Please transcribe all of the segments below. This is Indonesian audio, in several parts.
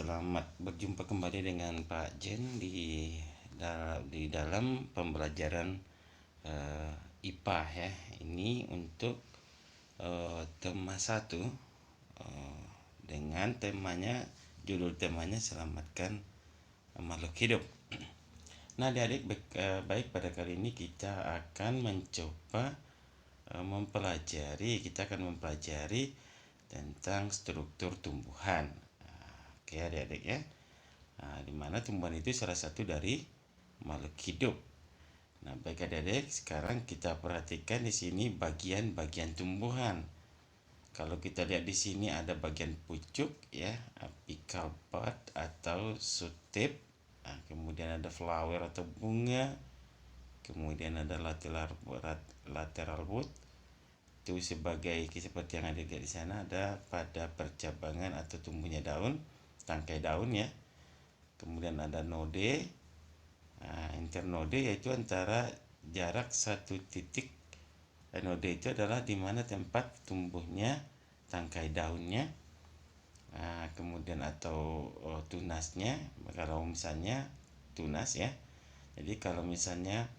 Selamat berjumpa kembali dengan Pak Jen di dalam pembelajaran IPA ya. Ini untuk tema 1 dengan judul temanya selamatkan makhluk hidup. Nah, adik-adik baik pada kali ini kita akan mencoba kita akan mempelajari tentang struktur tumbuhan. Oke adik-adik ya, di mana tumbuhan itu salah satu dari makhluk hidup. Nah, baik adik-adik, sekarang kita perhatikan di sini bagian-bagian tumbuhan. Kalau kita lihat di sini ada bagian pucuk ya, apical bud atau shoot tip. Kemudian ada flower atau bunga. Kemudian ada lateral root. Itu seperti yang ada di sana, ada pada percabangan atau tumbuhnya daun, tangkai daun ya. Kemudian ada node, internode, yaitu antara jarak satu titik. Node itu adalah di mana tempat tumbuhnya tangkai daunnya. Kemudian atau tunasnya, kalau misalnya tunas ya. Jadi kalau misalnya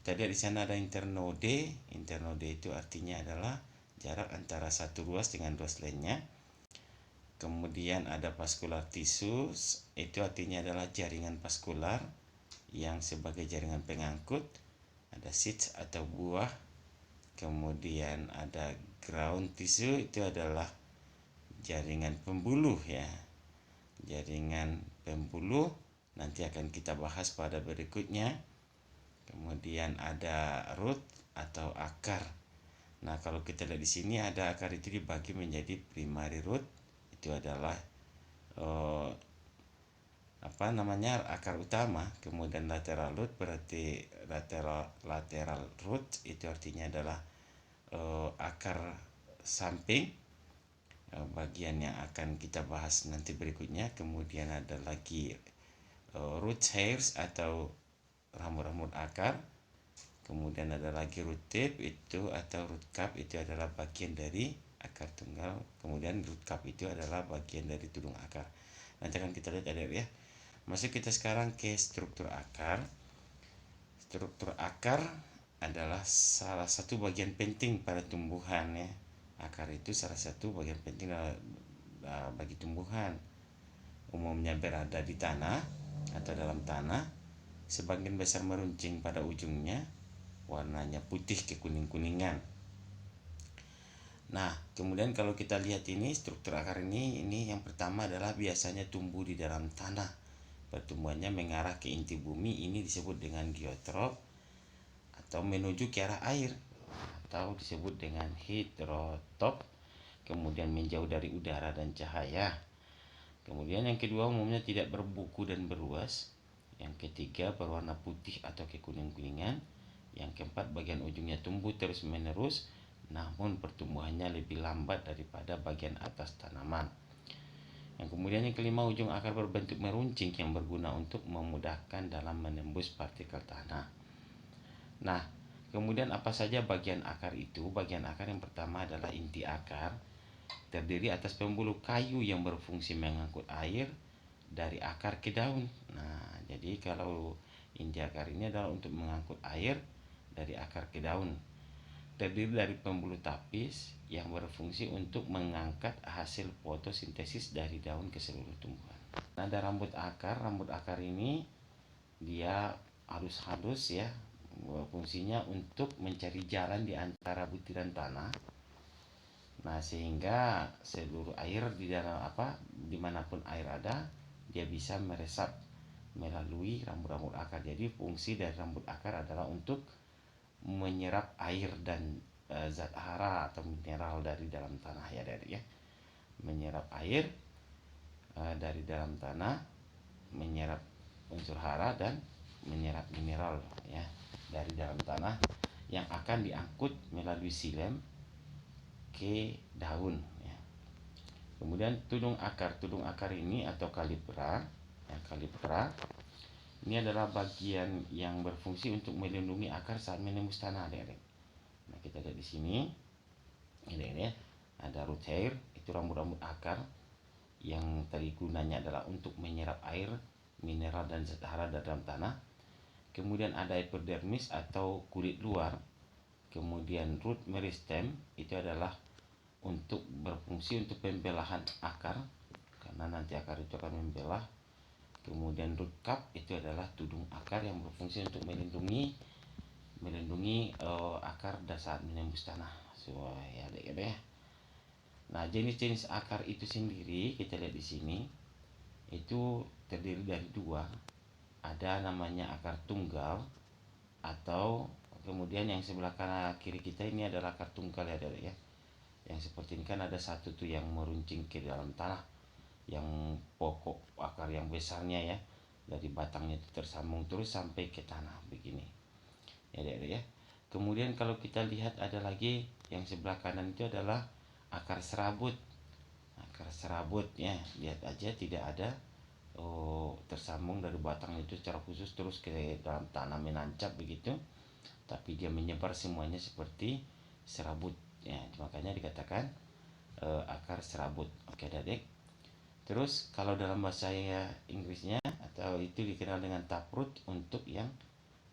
tadi di sana ada internode. Internode itu artinya adalah jarak antara satu ruas dengan ruas lainnya. Kemudian ada vascular tissues, itu artinya adalah jaringan vaskular yang sebagai jaringan pengangkut. Ada seeds atau buah. Kemudian ada ground tissue, itu adalah jaringan pembuluh ya. Jaringan pembuluh nanti akan kita bahas pada berikutnya. Kemudian ada root atau akar. Nah, kalau kita lihat di sini ada akar itu dibagi menjadi primary root, itu adalah akar utama. Kemudian lateral root berarti lateral root itu artinya adalah akar samping, bagian yang akan kita bahas nanti berikutnya. Kemudian ada lagi root hairs atau rambut-rambut akar. Kemudian ada lagi root tip itu atau root cap, itu adalah bagian dari akar tunggal. Kemudian root cap itu adalah bagian dari tudung akar. Nanti akan kita lihat ada ya. Masuk kita sekarang ke struktur akar. Struktur akar adalah salah satu bagian penting pada tumbuhan ya. Akar itu salah satu bagian penting bagi tumbuhan. Umumnya berada di tanah atau dalam tanah. Sebagian besar meruncing pada ujungnya, warnanya putih ke kuning-kuningan. Nah, kemudian kalau kita lihat ini struktur akar ini yang pertama adalah biasanya tumbuh di dalam tanah. Pertumbuhannya mengarah ke inti bumi, ini disebut dengan geotrop atau menuju ke arah air atau disebut dengan heterotop. Kemudian menjauh dari udara dan cahaya. Kemudian yang kedua umumnya tidak berbuku dan beruas. Yang ketiga berwarna putih atau kekuning-kuningan. Yang keempat bagian ujungnya tumbuh terus menerus, namun pertumbuhannya lebih lambat daripada bagian atas tanaman. Yang kemudian yang kelima, ujung akar berbentuk meruncing yang berguna untuk memudahkan dalam menembus partikel tanah. Nah, kemudian apa saja bagian akar itu? Bagian akar yang pertama adalah inti akar, terdiri atas pembuluh kayu yang berfungsi mengangkut air dari akar ke daun. Nah, jadi kalau inti akar ini adalah untuk mengangkut air dari akar ke daun. Terdiri dari pembuluh tapis yang berfungsi untuk mengangkat hasil fotosintesis dari daun ke seluruh tumbuhan. Nah, ada rambut akar. Rambut akar ini dia halus-halus ya. Fungsinya untuk mencari jalan di antara butiran tanah. Nah, sehingga seluruh air dimanapun air ada, dia bisa meresap melalui rambut-rambut akar. Jadi fungsi dari rambut akar adalah untuk menyerap air dan zat hara atau mineral dari dalam tanah ya dari ya. Menyerap air dari dalam tanah, menyerap unsur hara dan menyerap mineral ya dari dalam tanah yang akan diangkut melalui silem ke daun ya. Kemudian tudung akar ini atau kalipera ini adalah bagian yang berfungsi untuk melindungi akar saat menembus tanah adik-adik. Nah, kita lihat di sini ini ya, ada root hair, itu rambut-rambut akar yang tadi gunanya adalah untuk menyerap air, mineral dan zat hara dalam tanah. Kemudian ada epidermis atau kulit luar. Kemudian root meristem itu adalah untuk berfungsi untuk pembelahan akar, karena nanti akar itu akan membelah. Kemudian root cap itu adalah tudung akar yang berfungsi untuk melindungi akar saat menembus tanah. Ya, ya. Nah, jenis-jenis akar itu sendiri kita lihat di sini itu terdiri dari dua. Ada namanya akar tunggal, atau kemudian yang sebelah kanan kiri kita ini adalah akar tunggal ya. Yang seperti ini kan ada satu tuh yang meruncing ke dalam tanah, yang pokok akar yang besarnya ya, dari batangnya itu tersambung terus sampai ke tanah begini ya. Kemudian kalau kita lihat ada lagi yang sebelah kanan itu adalah akar serabut. Akar serabut ya, lihat aja tidak ada tersambung dari batang itu secara khusus terus ke dalam tanah menancap begitu, tapi dia menyebar semuanya seperti serabut ya, makanya dikatakan akar serabut. Oke adik. Terus kalau dalam bahasa Inggrisnya atau itu dikenal dengan taproot untuk yang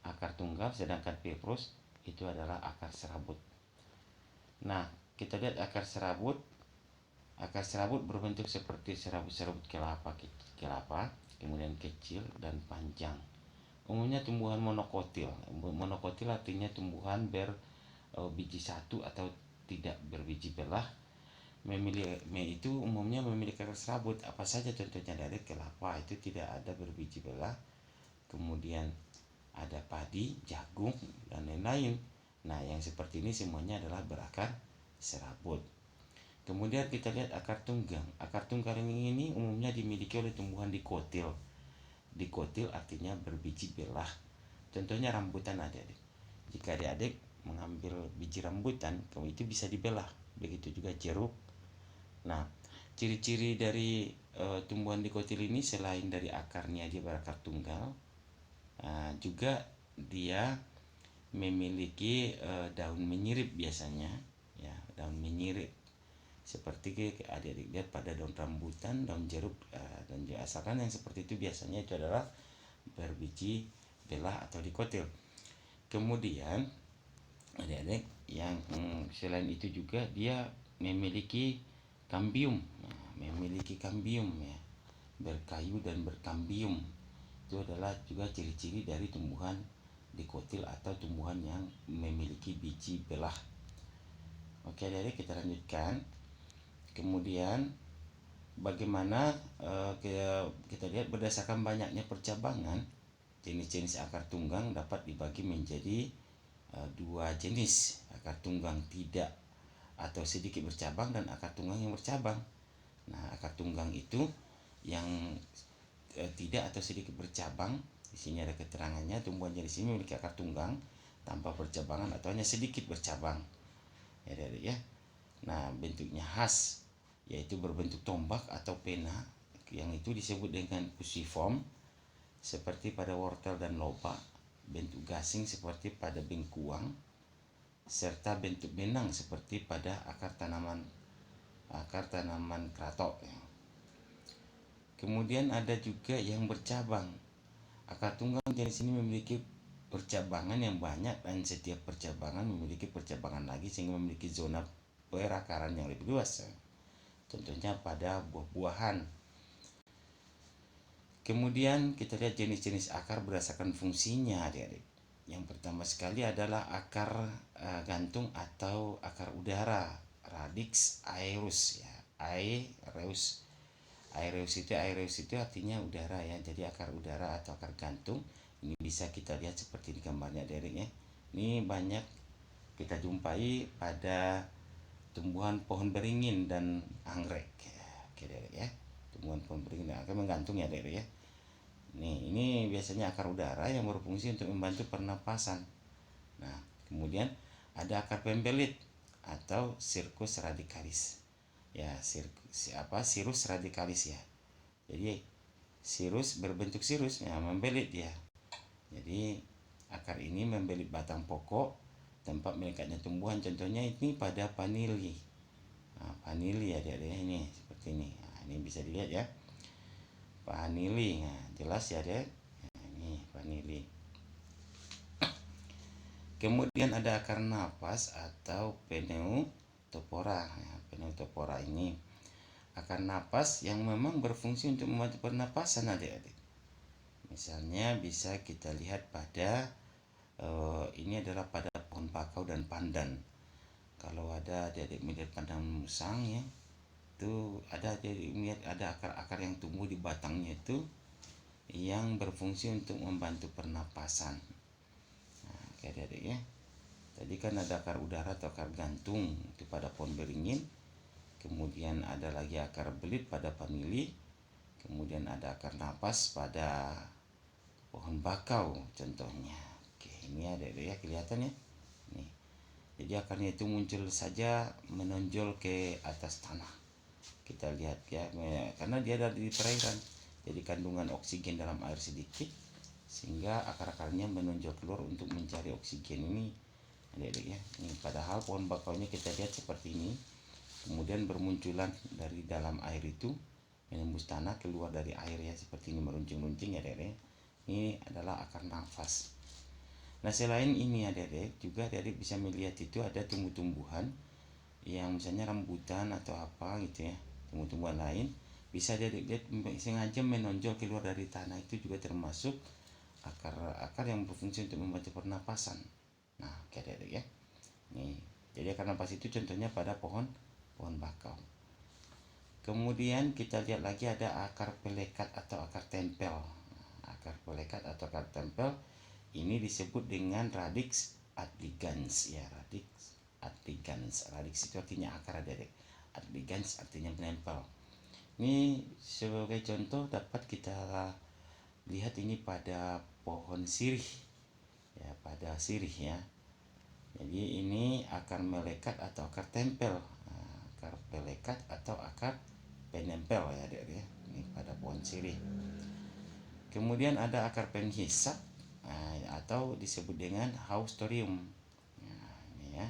akar tunggal, sedangkan fibrous itu adalah akar serabut. Nah, kita lihat akar serabut. Akar serabut berbentuk seperti serabut-serabut kelapa, kemudian kecil dan panjang. Umumnya tumbuhan monokotil. Monokotil artinya tumbuhan berbiji satu atau tidak berbiji belah. Itu umumnya memiliki akar serabut. Apa saja contohnya? Dari kelapa itu tidak ada berbiji belah. Kemudian ada padi, jagung, dan lain-lain. Nah, yang seperti ini semuanya adalah berakar serabut. Kemudian kita lihat akar tunggang. Akar tunggang ini umumnya dimiliki oleh tumbuhan dikotil. Dikotil artinya berbiji belah. Contohnya rambutan adik-adik. Jika adik-adik mengambil biji rambutan, itu bisa dibelah. Begitu juga jeruk. Nah, ciri-ciri dari tumbuhan dikotil ini selain dari akarnya dia berakar tunggal, juga dia memiliki daun menyirip biasanya ya, daun menyirip. Seperti adik-adik lihat pada daun rambutan, daun jeruk, dan juga asalkan yang seperti itu biasanya itu adalah berbiji belah atau dikotil. Kemudian adik-adik yang selain itu juga dia memiliki kambium, ya, berkayu dan berkambium. Itu adalah juga ciri-ciri dari tumbuhan dikotil atau tumbuhan yang memiliki biji belah. Oke adik-adik, kita lanjutkan. Kemudian bagaimana kita lihat berdasarkan banyaknya percabangan, jenis-jenis akar tunggang dapat dibagi menjadi dua jenis: akar tunggang tidak atau sedikit bercabang dan akar tunggang yang bercabang. Nah, akar tunggang itu yang tidak atau sedikit bercabang, di sini ada keterangannya, tumbuhan jenis ini memiliki akar tunggang tanpa percabangan atau hanya sedikit bercabang ya. Nah, bentuknya khas yaitu berbentuk tombak atau pena, yang itu disebut dengan fusiform seperti pada wortel dan lobak, bentuk gasing seperti pada bengkuang, serta bentuk benang seperti pada akar tanaman kratok. Kemudian ada juga yang bercabang. Akar tunggang jenis ini memiliki percabangan yang banyak, dan setiap percabangan memiliki percabangan lagi sehingga memiliki zona perakaran yang lebih luas. Contohnya pada buah-buahan. Kemudian kita lihat jenis-jenis akar berdasarkan fungsinya adik-adik. Yang pertama sekali adalah akar gantung atau akar udara, radix aerus ya. Aereus itu artinya udara ya. Jadi akar udara atau akar gantung ini bisa kita lihat seperti di gambarnya adik-adik ya. Ini banyak kita jumpai pada tumbuhan pohon beringin dan anggrek. Oke ya, tumbuhan pohon beringin dan anggrek menggantung ya ya. Nih, ini biasanya akar udara yang berfungsi untuk membantu pernapasan. Nah, kemudian ada akar pembelit atau Cirrus radicalis. Ya, Cirrus radicalis ya. Jadi cirrus berbentuk cirrus ya, membelit dia. Jadi akar ini membelit batang pokok tempat melekatnya tumbuhan. Contohnya ini pada vanili. Vanili ya dia ini seperti ini. Nah, ini bisa dilihat ya, vanili. Nah, jelas ya dek. Nah, ini vanili. Kemudian ada akar nafas atau pneumothorax. Nah, pneumothorax ini akar napas yang memang berfungsi untuk membantu pernapasan adik-adik. Misalnya bisa kita lihat pada ini adalah pada pohon bakau dan pandan. Kalau ada adik-adik melihat pandan musang ya, itu ada adik melihat ada akar-akar yang tumbuh di batangnya itu yang berfungsi untuk membantu pernapasan. Nah, kayak adik ya. Tadi kan ada akar udara atau akar gantung itu pada pohon beringin. Kemudian ada lagi akar belit pada vanili. Kemudian ada akar napas pada pohon bakau contohnya. Oke, ini ada ya, kelihatan ya. Nih. Jadi akarnya itu muncul saja menonjol ke atas tanah. Kita lihat ya, karena dia ada di perairan. Jadi kandungan oksigen dalam air sedikit sehingga akar-akarnya menonjol keluar untuk mencari oksigen ini. Adik-adik ya. Ini padahal pohon bakaunya kita lihat seperti ini. Kemudian bermunculan dari dalam air itu menembus tanah keluar dari air ya, seperti ini meruncing-runcing ya adik-adik. Ini adalah akar nafas. Nah, selain ini adik-adik juga adik-adik bisa melihat itu ada tumbuh-tumbuhan yang misalnya rambutan atau apa gitu ya, tumbuh-tumbuhan lain bisa adik-adik lihat sengaja menonjol keluar dari tanah, itu juga termasuk akar-akar yang berfungsi untuk membantu pernapasan. Nah, oke adik-adik ya. Nih, jadi akar napas itu contohnya pada pohon bakau. Kemudian kita lihat lagi ada akar pelekat atau akar tempel. Akar pelekat atau akar tempel ini disebut dengan radix adligans ya, radix adligans. Radix itu artinya akar adik-adik. Adligans artinya menempel. Ini sebagai contoh dapat kita lihat ini pada pohon sirih ya, pada sirih ya. Jadi ini akar melekat atau akar tempel. Nah, akar pelekat atau akar penempel ya adik-adik ya. Ini pada pohon sirih. Kemudian ada akar penghisap atau disebut dengan haustorium. Nah, ini ya.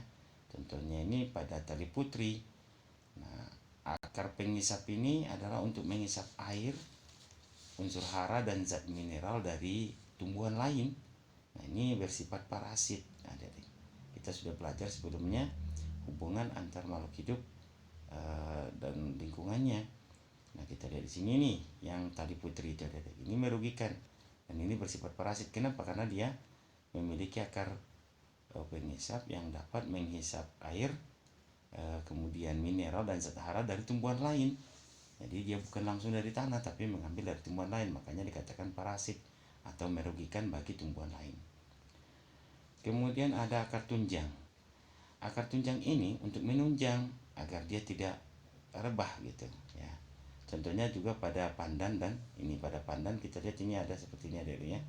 Contohnya ini pada tali putri. Nah, akar penghisap ini adalah untuk menghisap air, unsur hara dan zat mineral dari tumbuhan lain. Nah, ini bersifat parasit. Adik-adik. Kita sudah belajar sebelumnya hubungan antar makhluk hidup dan lingkungannya. Nah, kita lihat di sini nih yang tali putri itu ada. Ini merugikan dan ini bersifat parasit. Kenapa? Karena dia memiliki akar penghisap yang dapat menghisap air, kemudian mineral dan zat hara dari tumbuhan lain. Jadi dia bukan langsung dari tanah tapi mengambil dari tumbuhan lain, makanya dikatakan parasit atau merugikan bagi tumbuhan lain. Kemudian ada akar tunjang. Akar tunjang ini untuk menunjang agar dia tidak rebah gitu ya. Contohnya juga pada pandan, dan ini pada pandan kita lihat ini ada seperti ini ya.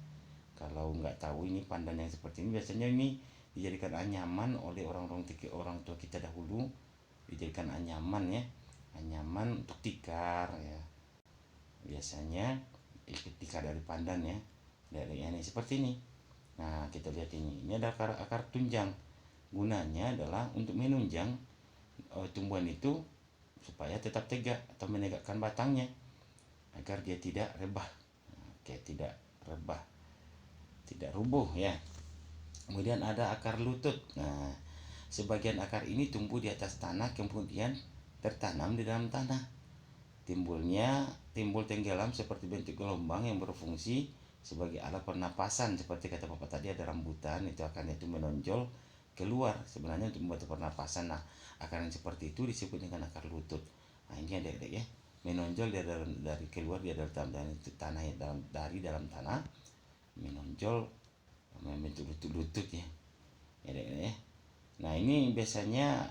Kalau nggak tahu ini pandan yang seperti ini biasanya ini dijadikan anyaman oleh orang tua kita dahulu, dijadikan anyaman ya, anyaman untuk tikar ya. Biasanya ikut tikar dari pandan ya, dari ini seperti ini. Nah, kita lihat ini ada akar tunjang. Gunanya adalah untuk menunjang tumbuhan itu supaya tetap tegak atau menegakkan batangnya agar dia tidak rebah. Oke, tidak rebah, tidak rubuh ya. Kemudian ada akar lutut. Nah, sebagian akar ini tumbuh di atas tanah kemudian tertanam di dalam tanah. Timbul tenggelam seperti bentuk gelombang yang berfungsi sebagai alat pernapasan. Seperti kata Bapak tadi ada rambutan, itu akarnya itu menonjol keluar sebenarnya untuk membantu pernapasan. Nah, akar yang seperti itu disebut dengan akar lutut. Nah, ini adik-adik ya, menonjol dari keluar dia dari tanah dari dalam tanah, menonjol membentuk lutut ya, adik-adik ya. Nah, ini biasanya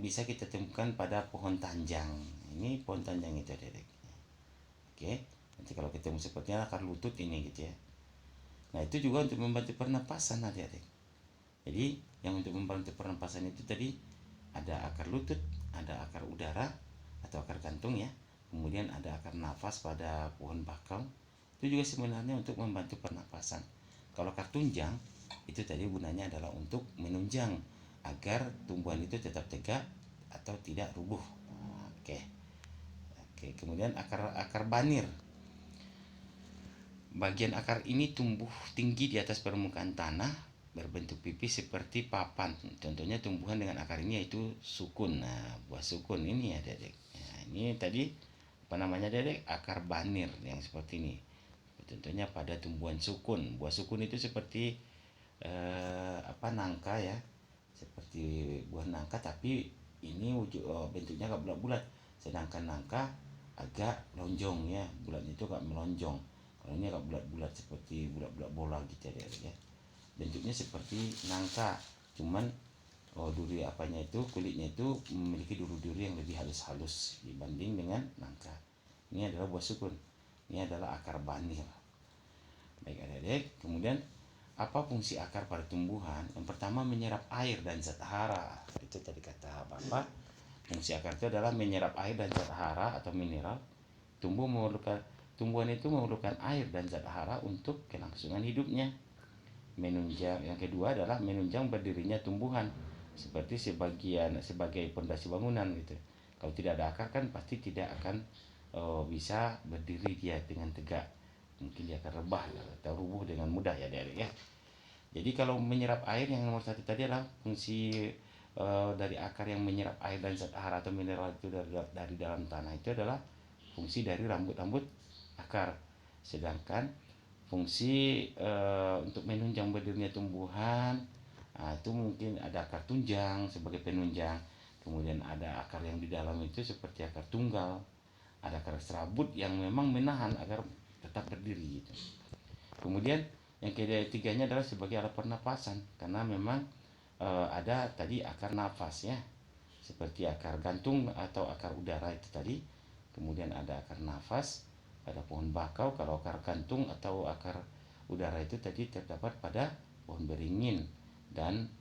bisa kita temukan pada pohon tanjang. Ini pohon tanjang itu adik-adik. Oke, nanti kalau ketemu sepertinya akar lutut ini gitu ya. Nah, itu juga untuk membantu pernapasan adik-adik. Jadi yang untuk membantu pernapasan itu tadi ada akar lutut, ada akar udara atau akar gantung ya. Kemudian ada akar nafas pada pohon bakau. Itu juga sebenarnya untuk membantu pernapasan. Kalau akar tunjang itu tadi gunanya adalah untuk menunjang agar tumbuhan itu tetap tegak atau tidak rubuh. Oke. Oke, kemudian akar banir. Bagian akar ini tumbuh tinggi di atas permukaan tanah, berbentuk pipis seperti papan. Contohnya tumbuhan dengan akar ini yaitu sukun. Nah, buah sukun ini ya, Dedek. Nah, ini tadi apa namanya, Dedek? Akar banir yang seperti ini. Contohnya pada tumbuhan sukun. Buah sukun itu seperti nangka ya. Seperti buah nangka, tapi ini bentuknya agak bulat-bulat. Sedangkan nangka agak lonjong ya, bulatnya itu agak melonjong. Kalau ini agak bulat-bulat seperti bulat-bulat bola gitu ya. Bentuknya seperti nangka, cuman duri kulitnya itu memiliki duri-duri yang lebih halus-halus dibanding dengan nangka. Ini adalah buah sukun. Ini adalah akar banir. Baik adik-adik, kemudian apa fungsi akar pada tumbuhan? Yang pertama, menyerap air dan zat hara. Itu tadi kata Bapak. Fungsi akar itu adalah menyerap air dan zat hara atau mineral. Tumbuhan itu memerlukan air dan zat hara untuk kelangsungan hidupnya. Yang kedua adalah menunjang berdirinya tumbuhan, seperti sebagai pondasi bangunan gitu. Kalau tidak ada akar kan pasti tidak akan bisa berdiri dia dengan tegak. Mungkin dia akan rebah atau rubuh dengan mudah ya, adik-adik ya. Jadi kalau menyerap air, yang nomor 1 tadi adalah fungsi dari akar yang menyerap air dan zat hara atau mineral itu dari dalam tanah, itu adalah fungsi dari rambut-rambut akar. Sedangkan fungsi untuk menunjang berdirinya tumbuhan, itu mungkin ada akar tunjang sebagai penunjang, kemudian ada akar yang di dalam itu seperti akar tunggal, ada akar serabut yang memang menahan agar tetap berdiri gitu. Kemudian yang ketiganya adalah sebagai alat pernapasan, karena memang ada tadi akar nafas ya, seperti akar gantung atau akar udara itu tadi. Kemudian ada akar nafas pada pohon bakau. Kalau akar gantung atau akar udara itu tadi terdapat pada pohon beringin dan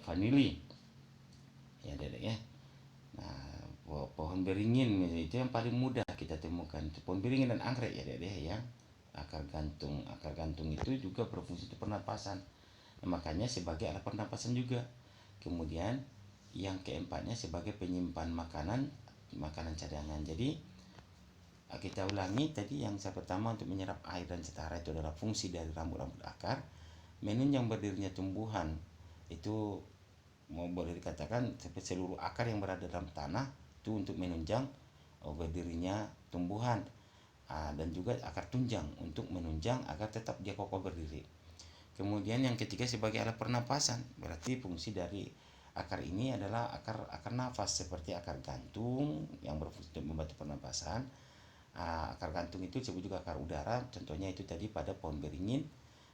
vanili ya, Dedek ya. Nah, pohon beringin itu yang paling mudah kita temukan, pohon beringin dan anggrek ya, Dedek ya. Akar gantung itu juga berfungsi untuk pernapasan. Nah, makanya sebagai alat pernapasan juga. Kemudian yang keempatnya sebagai penyimpan makanan cadangan. Jadi kita ulangi tadi, yang pertama untuk menyerap air dan zat hara itu adalah fungsi dari rambut-rambut akar. Menunjang berdirinya tumbuhan itu boleh dikatakan seperti seluruh akar yang berada dalam tanah itu untuk menunjang berdirinya tumbuhan. Dan juga akar tunjang untuk menunjang agar tetap dia kokoh berdiri. Kemudian yang ketiga sebagai alat pernapasan, berarti fungsi dari akar ini adalah akar nafas, seperti akar gantung yang berfungsi untuk membantu pernapasan. Akar gantung itu disebut juga akar udara, contohnya itu tadi pada pohon beringin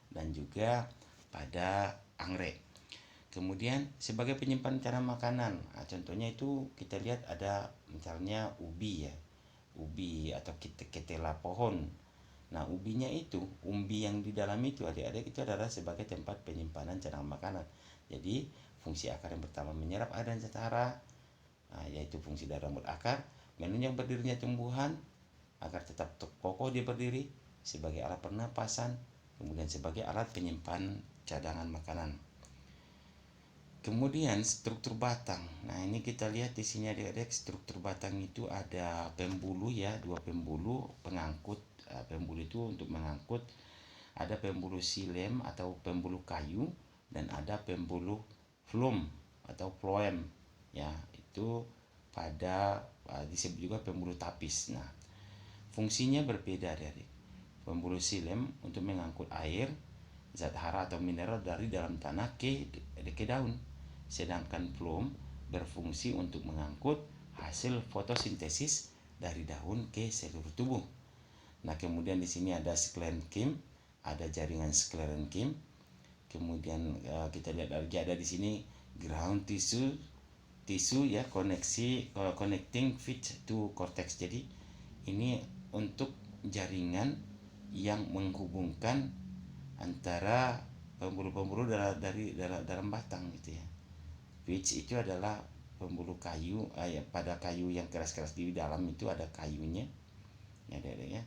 dan juga pada anggrek. Kemudian sebagai penyimpan cadangan makanan, contohnya itu kita lihat ada misalnya ubi ya, ubi atau ketela pohon. Nah, ubinya itu, umbi yang di dalam itu adik-adik itu adalah sebagai tempat penyimpanan cadangan makanan. Jadi fungsi akar yang pertama menyerap air dan zat hara, yaitu fungsi dari rambut akar, menunjang berdirinya tumbuhan agar tetap kokoh dia berdiri, sebagai alat pernapasan, kemudian sebagai alat penyimpan cadangan makanan. Kemudian struktur batang. Nah, ini kita lihat di sini adik-adik, struktur batang itu ada pembuluh ya, 2 pembuluh pengangkut. Pembuluh itu untuk mengangkut, ada pembuluh silem atau pembuluh kayu, dan ada pembuluh phloem atau phloem ya, itu pada disebut juga pembuluh tapis. Nah, fungsinya berbeda dari pembuluh silem untuk mengangkut air, zat hara atau mineral dari dalam tanah ke daun. Sedangkan phloem berfungsi untuk mengangkut hasil fotosintesis dari daun ke seluruh tubuh. Nah, kemudian di sini ada sklerenchyme, ada jaringan sklerenchyme. Kemudian kita lihat ada di sini ground tissue ya, connecting feet to cortex. Jadi ini untuk jaringan yang menghubungkan antara pembuluh-pembuluh dari dalam batang gitu ya. Pitch itu adalah pembuluh kayu, pada kayu yang keras-keras di dalam itu ada kayunya ya, ya.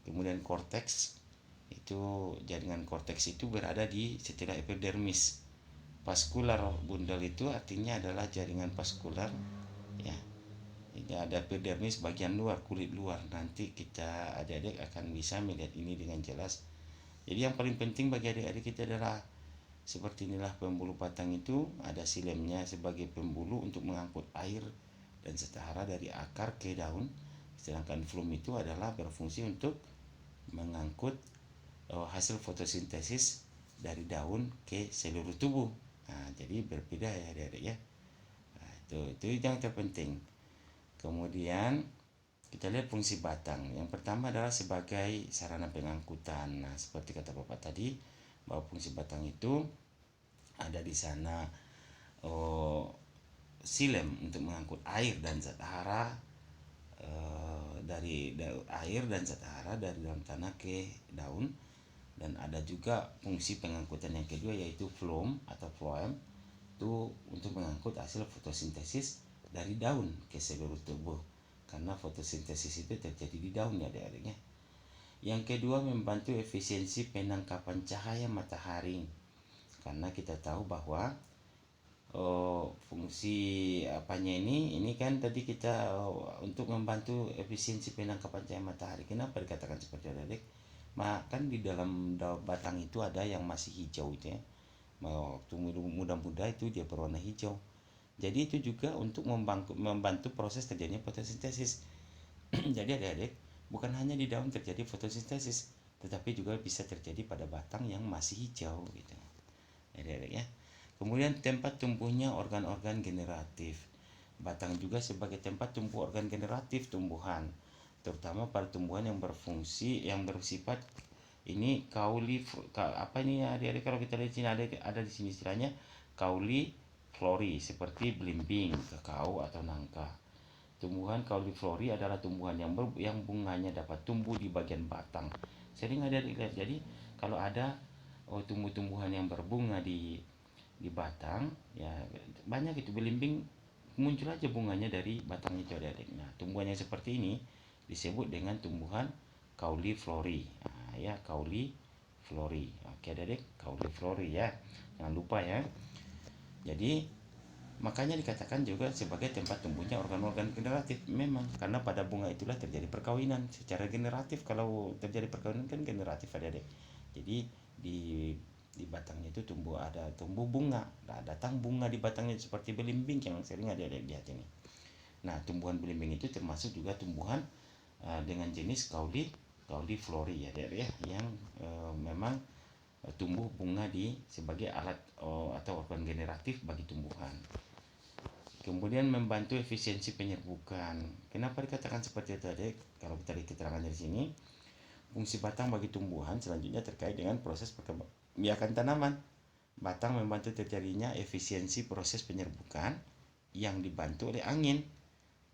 Kemudian korteks itu, jaringan korteks itu berada di setelah epidermis. Vaskular bundle itu artinya adalah jaringan vaskular ya. Ini ada epidermis bagian luar, kulit luar. Nanti kita adik-adik akan bisa melihat ini dengan jelas. Jadi yang paling penting bagi adik-adik kita adalah seperti inilah pembuluh batang itu, ada silemnya sebagai pembuluh untuk mengangkut air dan setara dari akar ke daun. Sedangkan flum itu adalah berfungsi untuk mengangkut hasil fotosintesis dari daun ke seluruh tubuh. Nah, jadi berbeda ya adik-adik ya. Nah, itu yang terpenting. Kemudian kita lihat fungsi batang. Yang pertama adalah sebagai sarana pengangkutan. Nah, seperti kata Bapak tadi, bahwa fungsi batang itu ada di sana silem untuk mengangkut air dan zat hara dari air dan zat hara dari dalam tanah ke daun. Dan ada juga fungsi pengangkutan yang kedua, yaitu phloem atau phloem, itu untuk mengangkut hasil fotosintesis dari daun ke seluruh tubuh, karena fotosintesis itu terjadi di daun ya adik-adiknya. Yang kedua, membantu efisiensi penangkapan cahaya matahari, karena kita tahu bahwa fungsi apanya ini kan tadi kita untuk membantu efisiensi penangkapan cahaya matahari. Kenapa dikatakan seperti itu adik? Kan di dalam batang itu ada yang masih hijau itu ya, waktu muda-muda itu dia berwarna hijau. Jadi itu juga untuk membantu proses terjadinya fotosintesis. Jadi adik-adik, bukan hanya di daun terjadi fotosintesis, tetapi juga bisa terjadi pada batang yang masih hijau gitu. Adik-adik ya. Kemudian tempat tumbuhnya organ-organ generatif. Batang juga sebagai tempat tumbuh organ generatif tumbuhan, terutama pada tumbuhan yang berfungsi yang bersifat ini apa ini ya adik-adik, kalau kita lihat sini ada di sini istilahnya cauliflori, seperti belimbing, kakao atau nangka. Tumbuhan cauliflori adalah tumbuhan yang bunganya dapat tumbuh di bagian batang. Sering ada dilihat. Jadi kalau ada tumbuh-tumbuhan yang berbunga di batang ya, banyak itu belimbing, muncul aja bunganya dari batang itu adik-adik. Nah, tumbuhan yang seperti ini disebut dengan tumbuhan cauliflori. Nah, ya cauliflori. Oke adik-adik, cauliflori ya, jangan lupa ya. Jadi makanya dikatakan juga sebagai tempat tumbuhnya organ-organ generatif, memang karena pada bunga itulah terjadi perkawinan secara generatif. Kalau terjadi perkawinan kan generatif adik-adik. Jadi di batangnya itu tumbuh bunga. Nah, datang bunga di batangnya seperti belimbing yang sering ada lihat ini. Nah, tumbuhan belimbing itu termasuk juga tumbuhan dengan jenis cauliflori ya, yang memang tumbuh bunga sebagai alat atau organ generatif bagi tumbuhan. Kemudian membantu efisiensi penyerbukan. Kenapa dikatakan seperti itu adik? Kalau kita lihat keterangan dari sini, fungsi batang bagi tumbuhan selanjutnya terkait dengan proses perkembangbiakan tanaman. Batang membantu terjadinya efisiensi proses penyerbukan yang dibantu oleh angin.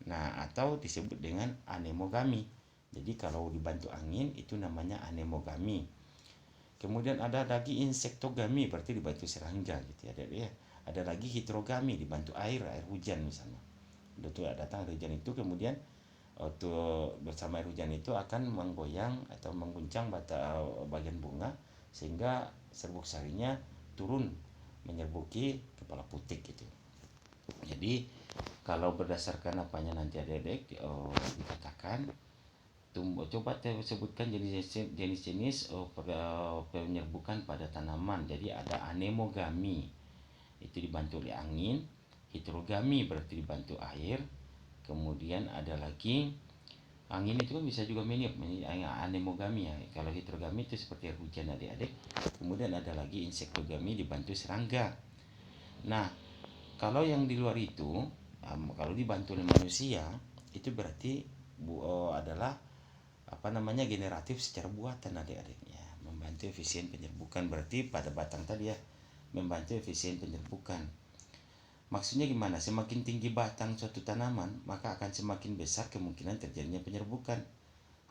Nah, atau disebut dengan anemogami. Jadi kalau dibantu angin itu namanya anemogami. Kemudian ada lagi insektogami, berarti dibantu serangga gitu ya. Ada lagi hidrogami, dibantu air hujan misalnya. Betul, datang air hujan itu kemudian bersama air hujan itu akan menggoyang atau mengguncang bagian bunga sehingga serbuk sarinya turun menyerbuki kepala putik gitu. Jadi kalau berdasarkan apanya nanti adik-adik dikatakan coba sebutkan jenis-jenis penyerbukan pada tanaman. Jadi ada anemogami, itu dibantu oleh angin. Hidrogami berarti dibantu air. Kemudian ada lagi angin itu kan bisa juga meniup, anemogami ya. Kalau hidrogami itu seperti air hujan adik-adik. Kemudian ada lagi insektogami, dibantu serangga. Nah, kalau yang di luar itu kalau dibantu oleh manusia itu berarti adalah generatif secara buatan adik-adiknya, membantu efisien penyerbukan. Berarti pada batang tadi ya, membantu efisien penyerbukan. Maksudnya gimana? Semakin tinggi batang suatu tanaman, maka akan semakin besar kemungkinan terjadinya penyerbukan.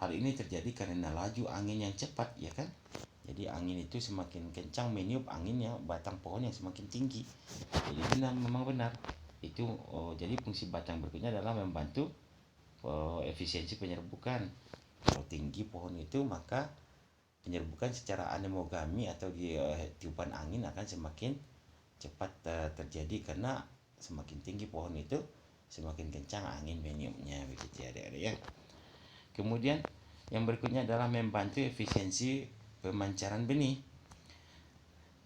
Hal ini terjadi karena laju angin yang cepat, ya kan? Jadi angin itu semakin kencang meniup anginnya batang pohon yang semakin tinggi. Jadi memang benar. Itu jadi fungsi batang berikutnya adalah membantu efisiensi penyerbukan. Kalau tinggi pohon itu, maka penyerbukan secara anemogami atau tiupan angin akan semakin cepat terjadi, karena semakin tinggi pohon itu semakin kencang angin meniupnya, begitu ya adik-adik ya. Kemudian yang berikutnya adalah membantu efisiensi pemancaran benih.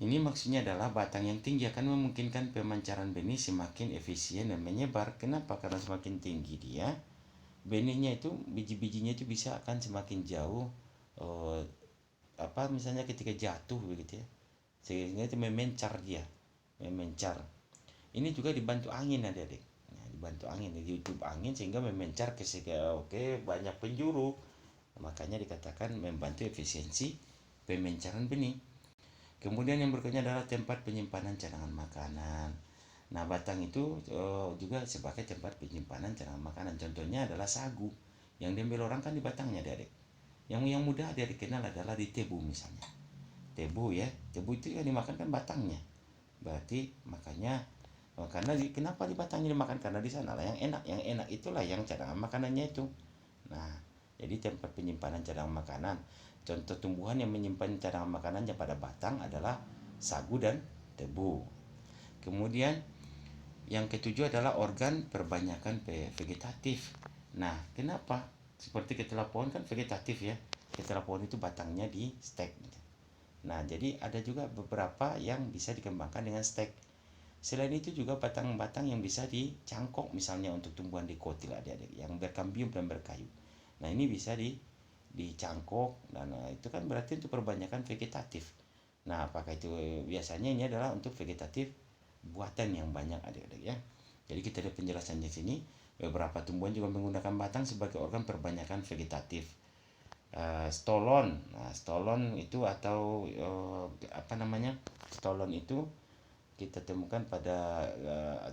Ini maksudnya adalah batang yang tinggi akan memungkinkan pemancaran benih semakin efisien dan menyebar. Kenapa? Karena semakin tinggi dia, benihnya itu, biji-bijinya itu bisa akan semakin jauh, misalnya ketika jatuh begitu ya, sehingga itu memencar dia, memencar. Ini juga dibantu angin adik-adik. Nah, dibantu angin, ditiup angin sehingga memencar ke banyak penjuru. Makanya dikatakan membantu efisiensi pemencaran benih. Kemudian yang berikutnya adalah tempat penyimpanan cadangan makanan. Nah, batang itu juga sebagai tempat penyimpanan cadangan makanan. Contohnya adalah sagu. Yang diambil orang kan di batangnya, adik-adik. Yang mudah adik-adik kenal adalah di tebu misalnya. Tebu ya, tebu itu yang dimakan kan batangnya. Berarti makanya karena kenapa di batangnya dimakan? Karena di sana lah yang enak itulah yang cadangan makanannya itu. Nah, jadi tempat penyimpanan cadangan makanan. Contoh tumbuhan yang menyimpan cadangan makanannya pada batang adalah sagu dan tebu. Kemudian yang ketujuh adalah organ perbanyakan vegetatif. Nah, kenapa? Seperti ketela pohon kan vegetatif ya. Ketela pohon itu batangnya di stek. Nah, jadi ada juga beberapa yang bisa dikembangkan dengan stek. Selain itu juga batang-batang yang bisa dicangkok misalnya untuk tumbuhan dikotil adik-adik yang berkambium dan berkayu. Nah, ini bisa dicangkok dan itu kan berarti untuk perbanyakan vegetatif. Nah, apakah itu biasanya ini adalah untuk vegetatif buatan yang banyak adik-adik ya. Jadi kita lihat penjelasannya di sini, beberapa tumbuhan juga menggunakan batang sebagai organ perbanyakan vegetatif. Stolon. Nah, stolon itu atau stolon itu kita temukan pada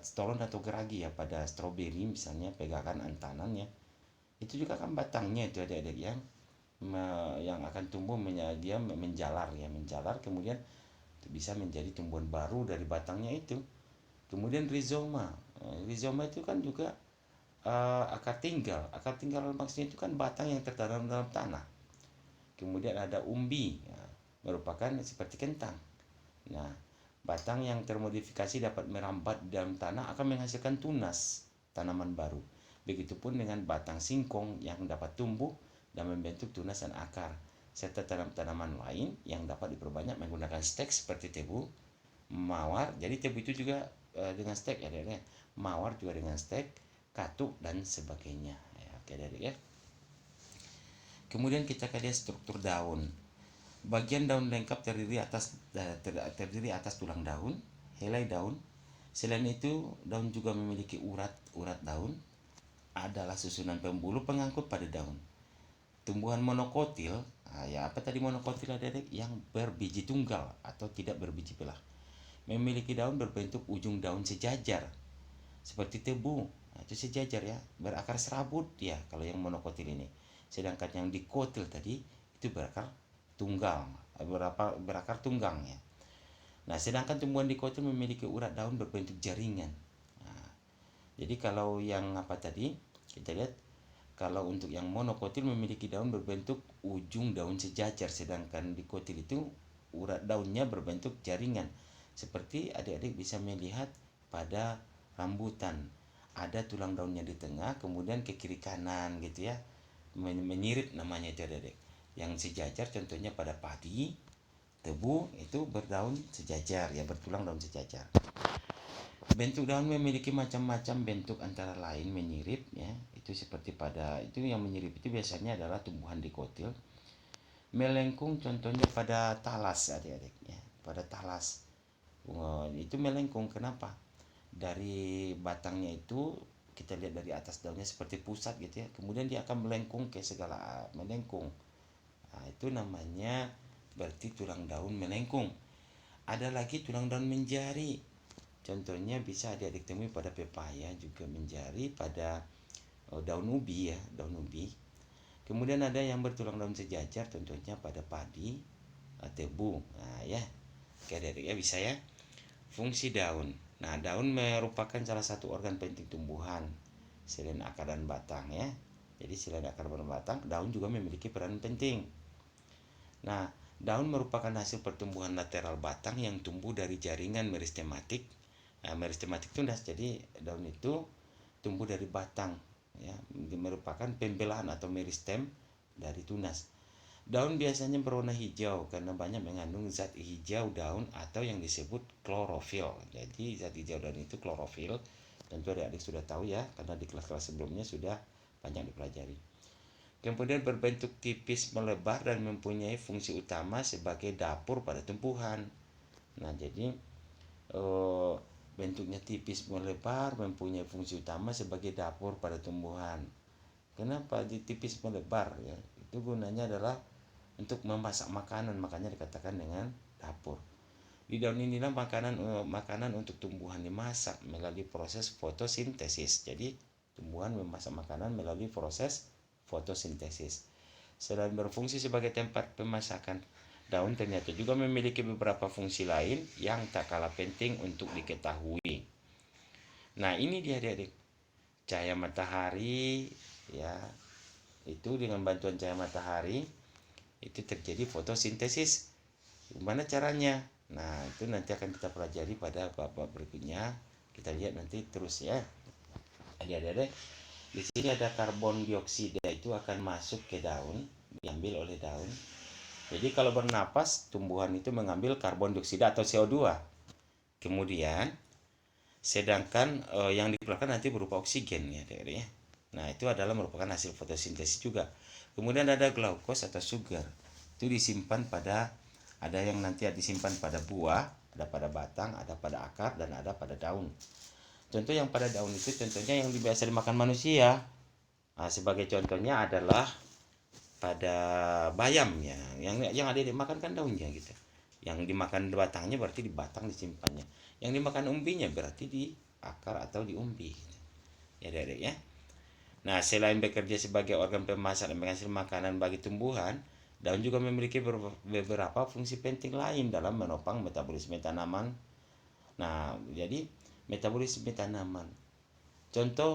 stolon atau geragi ya pada stroberi misalnya, pegangan antanan ya. Itu juga kan batangnya itu adik-adik ya. Yang akan tumbuh dia menjalar kemudian bisa menjadi tumbuhan baru dari batangnya itu. Kemudian rizoma itu kan juga akar tinggal maksudnya itu kan batang yang tertanam dalam tanah. Kemudian ada umbi ya, merupakan seperti kentang. Nah, batang yang termodifikasi dapat merambat dalam tanah akan menghasilkan tunas tanaman baru. Begitupun dengan batang singkong yang dapat tumbuh dan membentuk tunas dan akar, serta tanaman lain yang dapat diperbanyak menggunakan stek seperti tebu, mawar. Jadi tebu itu juga dengan stek ya, mawar juga dengan stek, katuk dan sebagainya ya, oke adik ya. Kemudian kita akan lihat struktur daun. Bagian daun lengkap terdiri atas tulang daun, helai daun. Selain itu, daun juga memiliki urat daun, adalah susunan pembuluh pengangkut pada daun. Tumbuhan monokotil, ya apa tadi monokotil adik-adik? Yang berbiji tunggal atau tidak berbiji belah. Memiliki daun berbentuk ujung daun sejajar, seperti tebu. Nah, itu sejajar ya, berakar serabut ya kalau yang monokotil ini. Sedangkan yang dikotil tadi itu berakar tunggang ya. Nah, sedangkan tumbuhan dikotil memiliki urat daun berbentuk jaringan. Nah, jadi kalau yang kita lihat kalau untuk yang monokotil memiliki daun berbentuk ujung daun sejajar, sedangkan dikotil itu urat daunnya berbentuk jaringan. Seperti adik-adik bisa melihat pada rambutan, ada tulang daunnya di tengah, kemudian ke kiri kanan gitu ya, menyirit namanya itu adik-adik. Yang sejajar contohnya pada padi, tebu itu berdaun sejajar ya, bertulang daun sejajar. Bentuk daun memiliki macam-macam bentuk antara lain menyirip ya. Itu seperti pada itu yang menyirip itu biasanya adalah tumbuhan dikotil. Melengkung contohnya pada talas adik-adik ya, pada talas. Itu melengkung kenapa? Dari batangnya itu kita lihat dari atas daunnya seperti pusat gitu ya. Kemudian dia akan melengkung ke segala melengkung. Nah, itu namanya berarti tulang daun melengkung. Ada lagi tulang daun menjari. Contohnya bisa adik-adik temui pada pepaya, juga menjari pada daun ubi ya, daun ubi. Kemudian ada yang bertulang daun sejajar, contohnya pada padi, tebu. Nah ya, oke adik-adik ya bisa ya. Fungsi daun. Nah, daun merupakan salah satu organ penting tumbuhan selain akar dan batang ya. Jadi selain akar dan batang, daun juga memiliki peran penting. Nah, daun merupakan hasil pertumbuhan lateral batang yang tumbuh dari jaringan meristematik. Nah, meristematik itu jadi daun itu tumbuh dari batang, ya, merupakan pembelahan atau meristem dari tunas. Daun biasanya berwarna hijau karena banyak mengandung zat hijau daun atau yang disebut klorofil. Jadi zat hijau daun itu klorofil. Tentu adik-adik sudah tahu ya, karena di kelas-kelas sebelumnya sudah banyak dipelajari. Kemudian berbentuk tipis melebar dan mempunyai fungsi utama sebagai dapur pada tumbuhan. Nah, jadi bentuknya tipis melebar mempunyai fungsi utama sebagai dapur pada tumbuhan. Kenapa tipis melebar ya? Itu gunanya adalah untuk memasak makanan, makanya dikatakan dengan dapur. Di daun inilah makanan untuk tumbuhan dimasak melalui proses fotosintesis. Jadi tumbuhan memasak makanan melalui proses fotosintesis. Selain berfungsi sebagai tempat pemasakan, daun ternyata juga memiliki beberapa fungsi lain yang tak kalah penting untuk diketahui. Nah, ini dia adik-adik. Cahaya matahari ya, itu dengan bantuan cahaya matahari itu terjadi fotosintesis. Gimana caranya? Nah, itu nanti akan kita pelajari pada bab berikutnya. Kita lihat nanti terus ya. Adik-adik, di sini ada karbon dioksida itu akan masuk ke daun, diambil oleh daun. Jadi kalau bernapas, tumbuhan itu mengambil karbon dioksida atau CO2. Kemudian, sedangkan yang dikeluarkan nanti berupa oksigen ya, adik-adik ya. Nah, itu adalah merupakan hasil fotosintesis juga. Kemudian ada glaukos atau sugar. Itu disimpan pada, ada yang nanti disimpan pada buah, ada pada batang, ada pada akar, dan ada pada daun. Contoh yang pada daun itu contohnya yang biasa dimakan manusia. Nah, sebagai contohnya adalah pada bayam ya, yang ada dimakan kan daunnya gitu. Yang dimakan batangnya berarti di batang disimpannya. Yang dimakan umbinya berarti di akar atau di umbi. Gitu. Ya, adik-adik ya. Nah, selain bekerja sebagai organ pemasak dan penghasil makanan bagi tumbuhan, daun juga memiliki beberapa fungsi penting lain dalam menopang metabolisme tanaman. Nah, jadi metabolisme tanaman. Contoh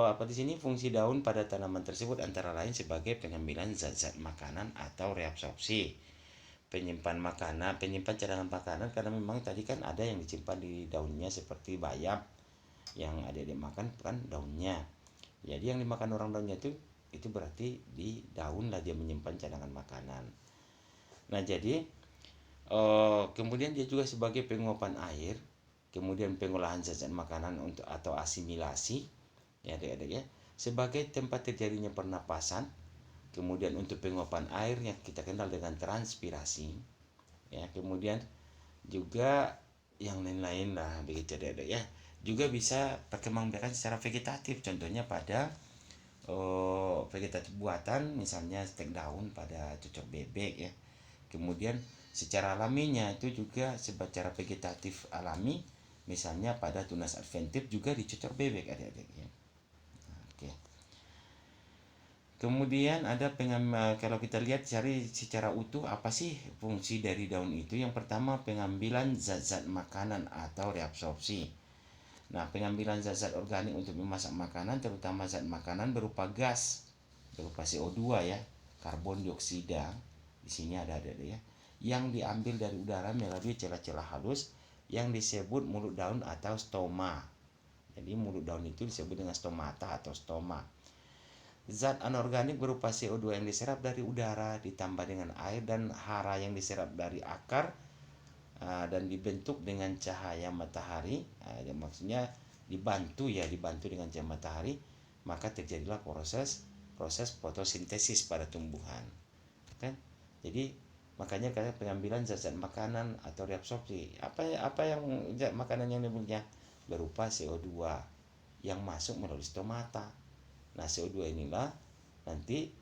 apa di sini fungsi daun pada tanaman tersebut antara lain sebagai pengambilan zat-zat makanan atau reabsorpsi, penyimpan cadangan makanan karena memang tadi kan ada yang disimpan di daunnya seperti bayam yang ada dimakan kan daunnya. Jadi yang dimakan orang daunnya itu berarti di daun lah dia menyimpan cadangan makanan. Nah, jadi kemudian dia juga sebagai penguapan air, kemudian pengolahan zat-zat makanan untuk atau asimilasi ya adik-adik ya, sebagai tempat terjadinya pernapasan, kemudian untuk penguapan air yang kita kenal dengan transpirasi ya, kemudian juga yang lain-lain lah begitu adik-adik ya. Juga bisa perkembangbiakan secara vegetatif, contohnya pada vegetatif buatan, misalnya stek daun pada cocok bebek ya. Kemudian secara alaminya itu juga secara vegetatif alami, misalnya pada tunas adventif juga dicocok bebek adik-adik ya. Oke. Kemudian ada kalau kita lihat cari secara utuh apa sih fungsi dari daun itu. Yang pertama pengambilan zat-zat makanan atau reabsorpsi. Nah, pengambilan zat-zat organik untuk memasak makanan, terutama zat makanan berupa gas, berupa CO2 ya, karbon dioksida. Di sini ada ya, yang diambil dari udara melalui celah-celah halus yang disebut mulut daun atau stoma. Jadi mulut daun itu disebut dengan stomata atau stoma. Zat anorganik berupa CO2 yang diserap dari udara ditambah dengan air dan hara yang diserap dari akar dan dibentuk dengan cahaya matahari, maksudnya dibantu dengan cahaya matahari, maka terjadilah proses fotosintesis pada tumbuhan kan. Jadi makanya kayak pengambilan zat-zat makanan atau reabsorpsi, apa yang zat makanan yang dibentuknya berupa CO2 yang masuk melalui stomata. Nah, CO2 inilah nanti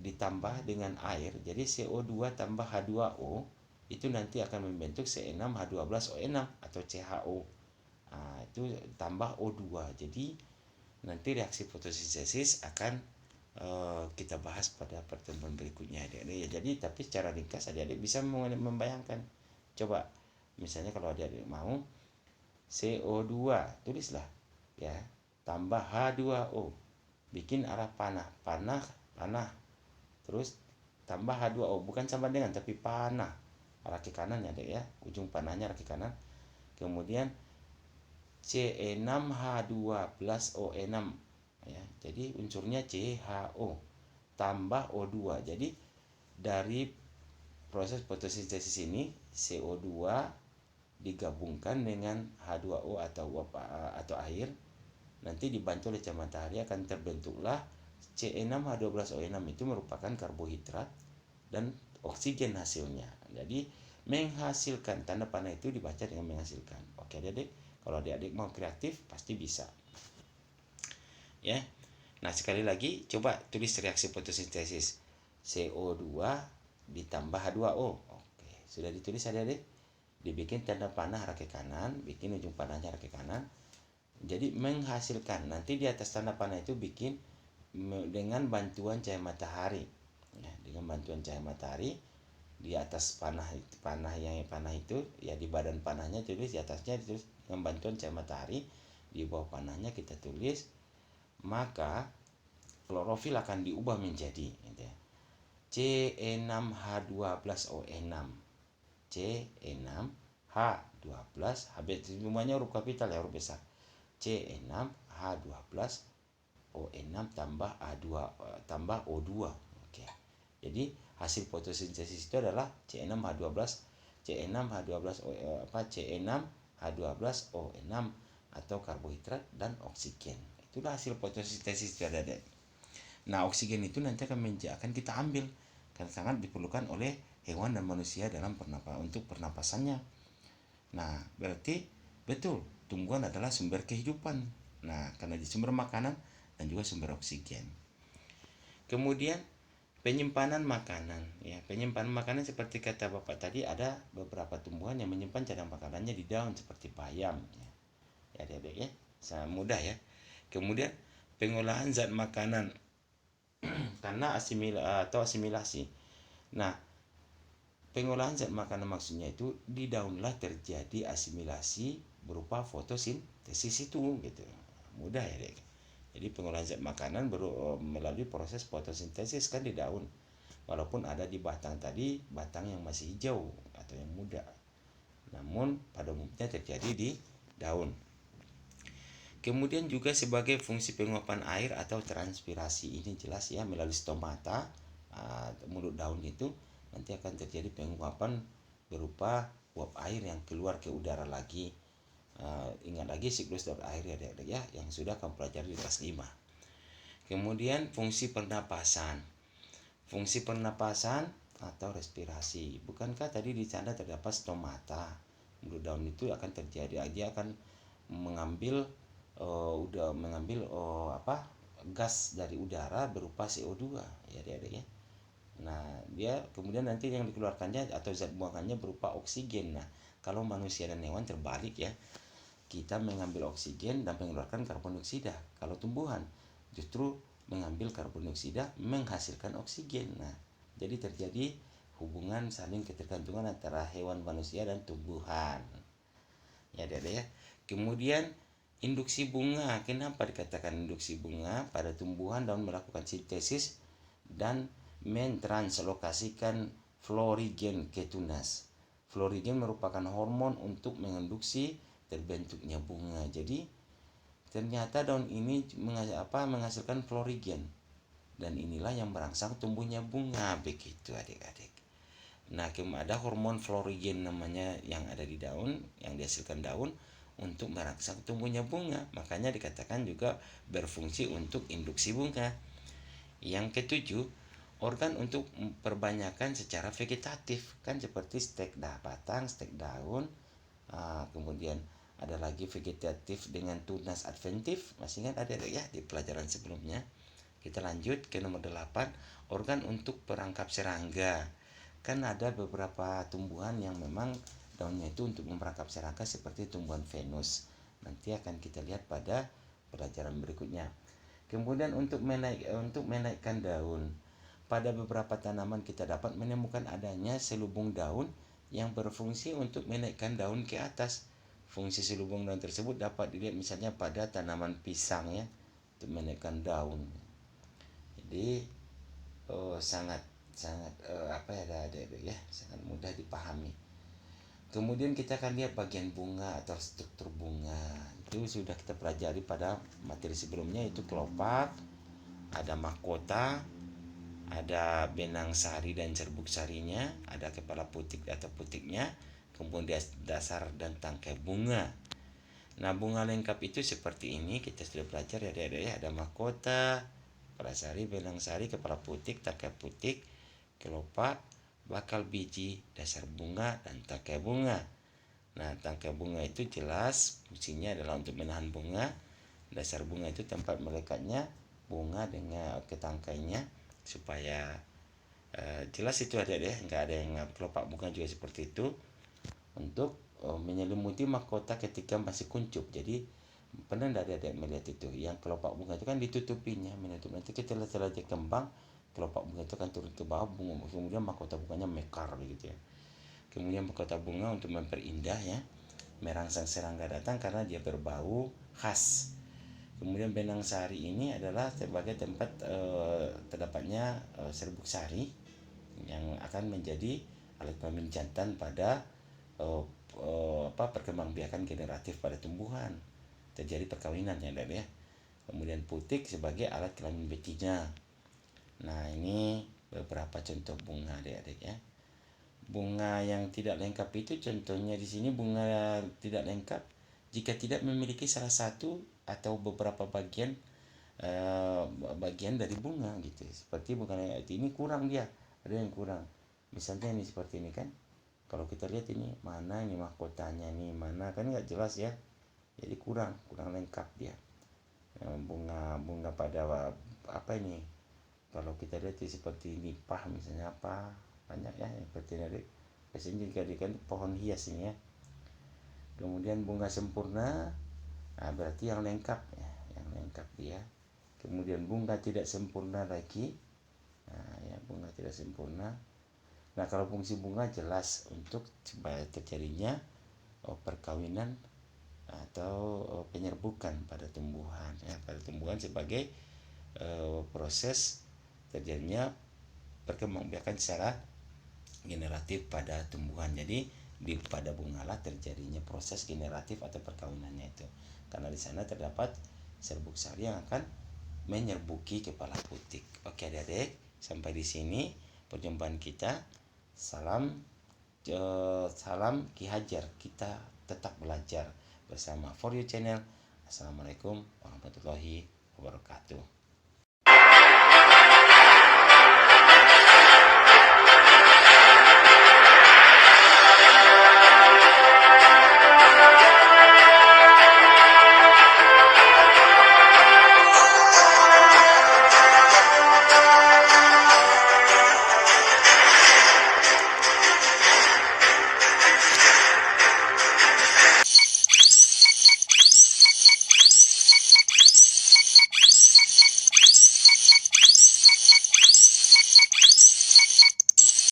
ditambah dengan air, jadi CO2 tambah H2O itu nanti akan membentuk C6H12O6 atau CHO. Nah, itu tambah O2. Jadi nanti reaksi fotosintesis akan kita bahas pada pertemuan berikutnya adik-adik ya. Jadi tapi secara ringkas adik-adik bisa membayangkan. Coba misalnya kalau adik-adik mau CO2 tulislah ya, tambah H2O, bikin arah panah, terus tambah H2O, bukan sama dengan tapi panah arah ke kanan ya dek ya, ujung panahnya arah ke kanan, kemudian C6H12O6 ya. Jadi unsurnya CHO tambah O2. Jadi dari proses fotosintesis ini CO2 digabungkan dengan H2O atau air, nanti dibantu oleh cahaya matahari akan terbentuklah C6H12O6. Itu merupakan karbohidrat dan oksigen hasilnya. Jadi menghasilkan, tanda panah itu dibaca dengan menghasilkan. Oke adik-adik, kalau adik-adik mau kreatif pasti bisa ya. Nah sekali lagi coba tulis reaksi fotosintesis CO2 ditambah H2O. Oke, sudah ditulis adik-adik? Dibikin tanda panah arah ke kanan, bikin ujung panahnya arah ke kanan. Jadi menghasilkan, nanti di atas tanda panah itu bikin dengan bantuan cahaya matahari ya, dengan bantuan cahaya matahari di atas panah itu ya, di badan panahnya tulis, di atasnya ditulis dengan bantuan cahaya matahari, di bawah panahnya kita tulis, maka klorofil akan diubah menjadi gitu ya, C6H12O6, C6H12, semuanya huruf kapital ya, huruf besar, C6H12O6 tambah O2. Oke. Jadi hasil fotosintesis itu adalah C6H12O6 atau karbohidrat dan oksigen. Itulah hasil fotosintesis itu ada. Nah, oksigen itu nanti akan kita ambil karena sangat diperlukan oleh hewan dan manusia dalam untuk pernapasannya. Nah, berarti betul tumbuhan adalah sumber kehidupan. Nah, karena di sumber makanan dan juga sumber oksigen. Kemudian penyimpanan makanan ya, penyimpanan makanan seperti kata Bapak tadi, ada beberapa tumbuhan yang menyimpan cadangan makanannya di daun seperti bayam ya. Ya adik-adik ya, sangat mudah ya. Kemudian pengolahan zat makanan karena asimilasi. Nah, pengolahan zat makanan maksudnya itu di daunlah terjadi asimilasi berupa fotosintesis itu gitu. Mudah ya dek. Jadi pengolahan zat makanan melalui proses fotosintesis kan di daun. Walaupun ada di batang tadi, batang yang masih hijau atau yang muda. Namun pada umumnya terjadi di daun. Kemudian juga sebagai fungsi penguapan air atau transpirasi, ini jelas ya, melalui stomata mulut daun itu nanti akan terjadi penguapan berupa uap air yang keluar ke udara lagi. Ingat lagi siklus daur air ya, yang sudah kamu pelajari di kelas 5. Kemudian fungsi pernapasan. Fungsi pernapasan atau respirasi. Bukankah tadi di sana terdapat stomata? Mulut daun itu akan terjadi, dia akan mengambil gas dari udara berupa CO2 ya adik-adik ya. Nah, dia kemudian nanti yang dikeluarkannya atau zat buangannya berupa oksigen. Nah, kalau manusia dan hewan terbalik ya. Kita mengambil oksigen dan mengeluarkan karbon dioksida. Kalau tumbuhan justru mengambil karbon dioksida menghasilkan oksigen. Nah, jadi terjadi hubungan saling ketergantungan antara hewan, manusia dan tumbuhan. Ya, ya. Kemudian induksi bunga. Kenapa dikatakan induksi bunga? Pada tumbuhan daun melakukan sintesis dan mentranslokasikan florigen ke tunas. Florigen merupakan hormon untuk menginduksi terbentuknya bunga. Jadi ternyata daun ini menghasilkan florigen, dan inilah yang merangsang tumbuhnya bunga, begitu adik-adik. Nah, ada hormon florigen namanya yang ada di daun, yang dihasilkan daun untuk merangsang tumbuhnya bunga. Makanya dikatakan juga berfungsi untuk induksi bunga. Yang ketujuh, organ untuk perbanyakan secara vegetatif, kan seperti stek batang, stek daun. Kemudian ada lagi vegetatif dengan tunas adventif, masih ingat ada ya di pelajaran sebelumnya. Kita lanjut ke nomor 8, organ untuk perangkap serangga. Kan ada beberapa tumbuhan yang memang daunnya itu untuk memperangkap serangga seperti tumbuhan Venus. Nanti akan kita lihat pada pelajaran berikutnya. Kemudian untuk menaikkan daun. Pada beberapa tanaman kita dapat menemukan adanya selubung daun yang berfungsi untuk menaikkan daun ke atas. Fungsi selubung daun tersebut dapat dilihat misalnya pada tanaman pisang ya, untuk menaikkan daun. Jadi sangat sangat mudah dipahami. Kemudian kita akan lihat bagian bunga atau struktur bunga. itu sudah kita pelajari pada materi sebelumnya, itu kelopak, ada mahkota, ada benang sari dan serbuk sarinya, ada kepala putik atau putiknya, kemudian dasar dan tangkai bunga. Nah, bunga lengkap itu seperti ini, kita sudah belajar ya adik-adik ya. Ada mahkota, kepala sari, benang sari, kepala putik, tangkai putik, kelopak, bakal biji, dasar bunga, dan tangkai bunga. Nah, tangkai bunga itu jelas fungsinya adalah untuk menahan bunga. Dasar bunga itu tempat melekatnya bunga dengan ke tangkainya, supaya jelas itu ada deh, nggak ada yang kelopak bunga juga seperti itu, untuk menyelimuti mahkota ketika masih kuncup. Jadi pernah tidak ada yang melihat itu, yang kelopak bunga itu kan ditutupinya, menutup, nanti kita setelah dia kembang, kelopak bunga itu akan turun ke bawah, bunga kemudian mahkota bunganya mekar gitu ya. Kemudian mahkota bunga untuk memperindah ya, merangsang serangga datang karena dia berbau khas. Kemudian benang sari ini adalah sebagai tempat terdapatnya serbuk sari yang akan menjadi alat kelamin jantan pada perkembangbiakan generatif pada tumbuhan, terjadi perkawinan ya adik ya. Kemudian putik sebagai alat kelamin betina. Nah, ini beberapa contoh bunga adik-adik ya. Bunga yang tidak lengkap itu contohnya di sini, bunga tidak lengkap jika tidak memiliki salah satu atau beberapa bagian dari bunga gitu. Seperti bunga ini kurang, dia ada yang kurang. Misalnya ini seperti ini kan. Kalau kita lihat ini mana ini mahkotanya, nih mana, kan nggak jelas ya. Jadi kurang lengkap dia. Bunga pada apa ini? Kalau kita lihat seperti nipah misalnya, apa banyak ya seperti ini. Biasanya dijadikan pohon hias ini ya. Kemudian bunga sempurna, nah berarti yang lengkap ya, yang lengkap dia. Kemudian bunga tidak sempurna lagi, nah ya bunga tidak sempurna. Nah, kalau fungsi bunga jelas untuk supaya terjadinya perkawinan atau penyerbukan pada tumbuhan ya, pada tumbuhan sebagai proses terjadinya perkembangbiakan secara generatif pada tumbuhan. Jadi pada bunga lah terjadinya proses generatif atau perkawinannya itu, karena di sana terdapat serbuk sari yang akan menyerbuki kepala putik. Oke adik-adik, sampai di sini perjumpaan kita. Salam Ki Hajar, kita tetap belajar bersama For You Channel. Assalamualaikum warahmatullahi wabarakatuh.